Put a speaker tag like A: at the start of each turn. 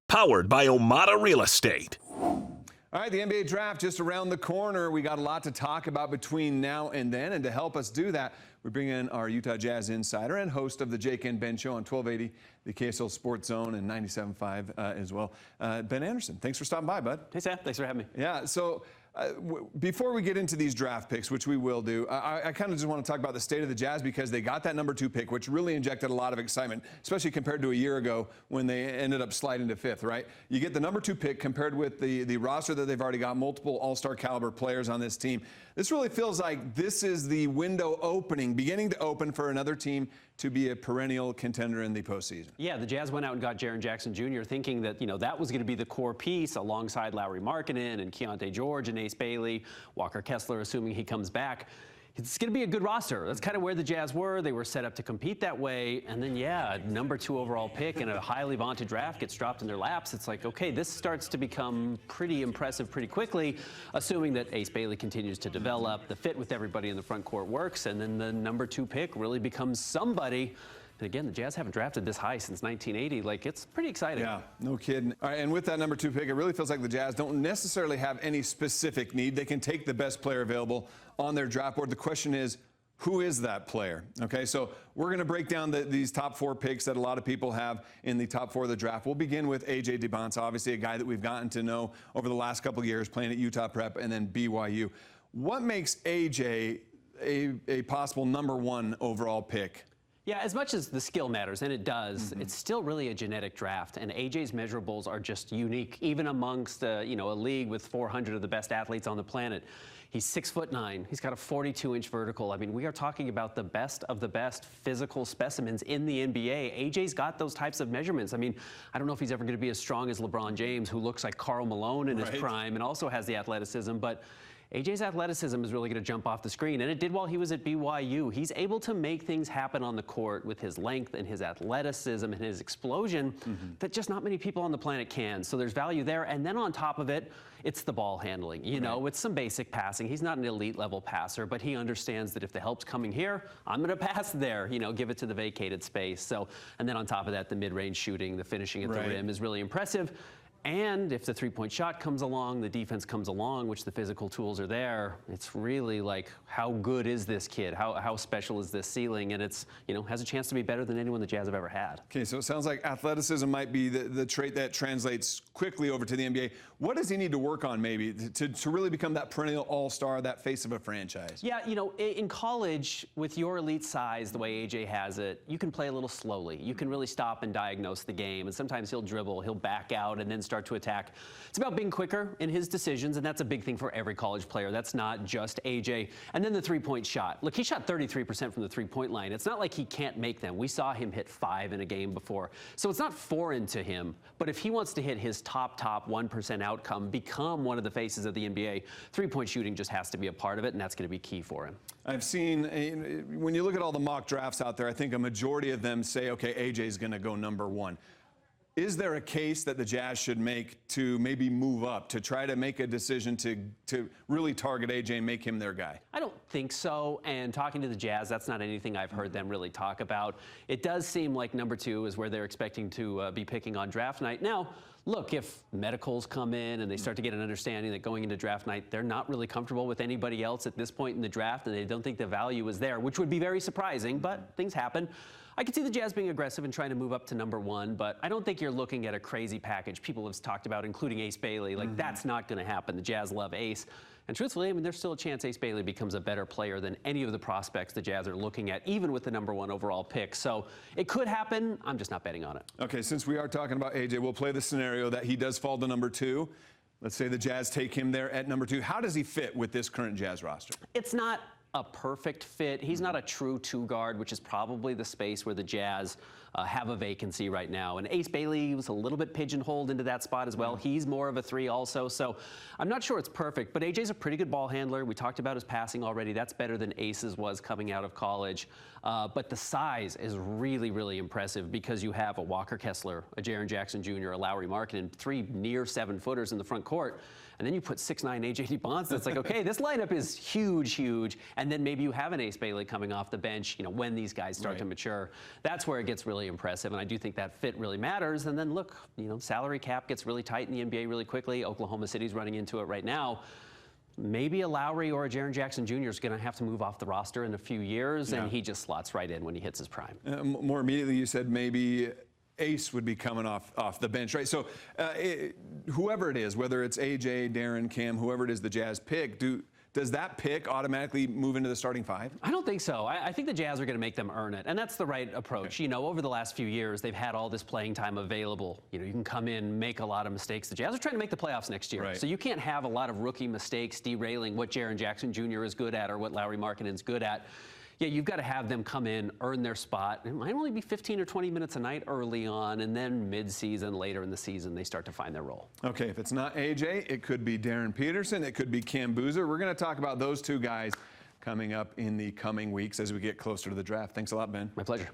A: Powered by Omada Real Estate.
B: All right, the NBA draft just around the corner. We got a lot to talk about between now and then. And to help us do that, we bring in our Utah Jazz insider and host of the Jake and Ben Show on 1280, the KSL Sports Zone, and 97.5 as well. Ben Anderson, thanks for stopping by, bud.
C: Hey, Sam. Thanks for having me.
B: Yeah, so before we get into these draft picks, which we will do, I kind of just want to talk about the state of the Jazz because they got that #2 pick, which really injected a lot of excitement, especially compared to a year ago when they ended up sliding to 5th, right? You get the #2 pick compared with the roster that they've already got, multiple all-star caliber players on this team. This really feels like this is the window opening, beginning to open for another team to be a perennial contender in the postseason.
C: Yeah, the Jazz went out and got Jaren Jackson Jr. thinking that, that was going to be the core piece alongside Lauri Markkanen and Keontae George and Ace Bailey, Walker Kessler, assuming he comes back. It's going to be a good roster. That's kind of where the Jazz were. They were set up to compete that way. And then, yeah, #2 overall pick and a highly vaunted draft gets dropped in their laps. It's like, okay, this starts to become pretty impressive pretty quickly, assuming that Ace Bailey continues to develop, the fit with everybody in the front court works, and then the #2 pick really becomes somebody. And again, the Jazz haven't drafted this high since 1980. Like, it's pretty exciting.
B: Yeah, no kidding. All right, and with that #2 pick, it really feels like the Jazz don't necessarily have any specific need. They can take the best player available on their draft board. The question is, who is that player? Okay, so we're going to break down these top 4 picks that a lot of people have in the top 4 of the draft. We'll begin with AJ Dybansta, obviously a guy that we've gotten to know over the last couple of years, playing at Utah Prep and then BYU. What makes AJ a possible #1 overall pick?
C: Yeah, as much as the skill matters, and it does, it's still really a genetic draft, and AJ's measurables are just unique, even amongst a league with 400 of the best athletes on the planet. He's 6'9". He's got a 42-inch vertical. I mean, we are talking about the best of the best physical specimens in the NBA. AJ's got those types of measurements. I mean, I don't know if he's ever going to be as strong as LeBron James, who looks like Karl Malone in his prime and also has the athleticism, but AJ's athleticism is really going to jump off the screen, and it did while he was at BYU. He's able to make things happen on the court with his length and his athleticism and his explosion that just not many people on the planet can. So there's value there. And then on top of it, it's the ball handling. With some basic passing. He's not an elite level passer, but he understands that if the help's coming here, I'm going to pass there, give it to the vacated space. So, and then on top of that, the mid-range shooting, the finishing at the rim is really impressive. And if the three-point shot comes along, the defense comes along, which the physical tools are there, it's really like, how good is this kid? How special is this ceiling? And it's, has a chance to be better than anyone the Jazz have ever had.
B: Okay, so it sounds like athleticism might be the trait that translates quickly over to the NBA. What does he need to work on maybe to really become that perennial all-star, that face of a franchise?
C: Yeah, in college, with your elite size, the way AJ has it, you can play a little slowly. You can really stop and diagnose the game. And sometimes he'll dribble, he'll back out, and then start to attack. It's about being quicker in his decisions, and that's a big thing for every college player. That's not just AJ. And then the three-point shot. Look, he shot 33% from the three-point line. It's not like he can't make them. We saw him hit 5 in a game before. So it's not foreign to him. But if he wants to hit his top 1% outcome, become one of the faces of the NBA, three-point shooting just has to be a part of it, and that's going to be key for him.
B: I've seen, when you look at all the mock drafts out there, I think a majority of them say, okay, AJ's going to go #1. Is there a case that the Jazz should make to maybe move up, to try to make a decision to really target AJ and make him their guy?
C: I don't think so. And talking to the Jazz, that's not anything I've heard them really talk about. It does seem like #2 is where they're expecting to be picking on draft night. Now, look, if medicals come in and they start to get an understanding that going into draft night, they're not really comfortable with anybody else at this point in the draft, and they don't think the value is there, which would be very surprising, but things happen. I could see the Jazz being aggressive and trying to move up to #1, but I don't think you're looking at a crazy package people have talked about, including Ace Bailey. Like, that's not going to happen. The Jazz love Ace. And truthfully, I mean, there's still a chance Ace Bailey becomes a better player than any of the prospects the Jazz are looking at, even with the #1 overall pick. So it could happen. I'm just not betting on it.
B: Okay, since we are talking about AJ, we'll play the scenario that he does fall to #2. Let's say the Jazz take him there at #2. How does he fit with this current Jazz roster?
C: It's not a perfect fit. He's not a true 2-guard, which is probably the space where the Jazz have a vacancy right now. And Ace Bailey was a little bit pigeonholed into that spot as well. He's more of a 3 also. So I'm not sure it's perfect, but AJ's a pretty good ball handler. We talked about his passing already. That's better than Ace's was coming out of college. But the size is really, really impressive because you have a Walker Kessler, a Jaren Jackson Jr., a Lauri Markkanen, 3 near 7-footers in the front court. And then you put 6'9" AJ Dybansta. It's like, okay, this lineup is huge, huge. And then maybe you have an Ace Bailey coming off the bench, when these guys start to mature. That's where it gets really really impressive, and I do think that fit really matters. And then look, salary cap gets really tight in the NBA really quickly. Oklahoma City's running into it right now. Maybe a Lauri or a Jaren Jackson Jr. is going to have to move off the roster in a few years, and he just slots right in when he hits his prime.
B: More immediately, you said maybe Ace would be coming off the bench, right? So whoever it is, whether it's AJ, Darren, Cam, whoever it is the Jazz pick, does that pick automatically move into the starting five?
C: I don't think so. I think the Jazz are going to make them earn it, and that's the right approach.
B: Okay.
C: Over the last few years, they've had all this playing time available. You can come in, make a lot of mistakes. The Jazz are trying to make the playoffs next year,
B: right.
C: So you can't have a lot of rookie mistakes derailing what Jaren Jackson Jr. is good at or what Lauri Markkanen is good at. Yeah, you've got to have them come in, earn their spot. It might only be 15 or 20 minutes a night early on, and then mid-season, later in the season, they start to find their role.
B: Okay, if it's not AJ, it could be Darren Peterson, it could be Cam Boozer. We're going to talk about those two guys coming up in the coming weeks as we get closer to the draft. Thanks a lot, Ben.
C: My pleasure.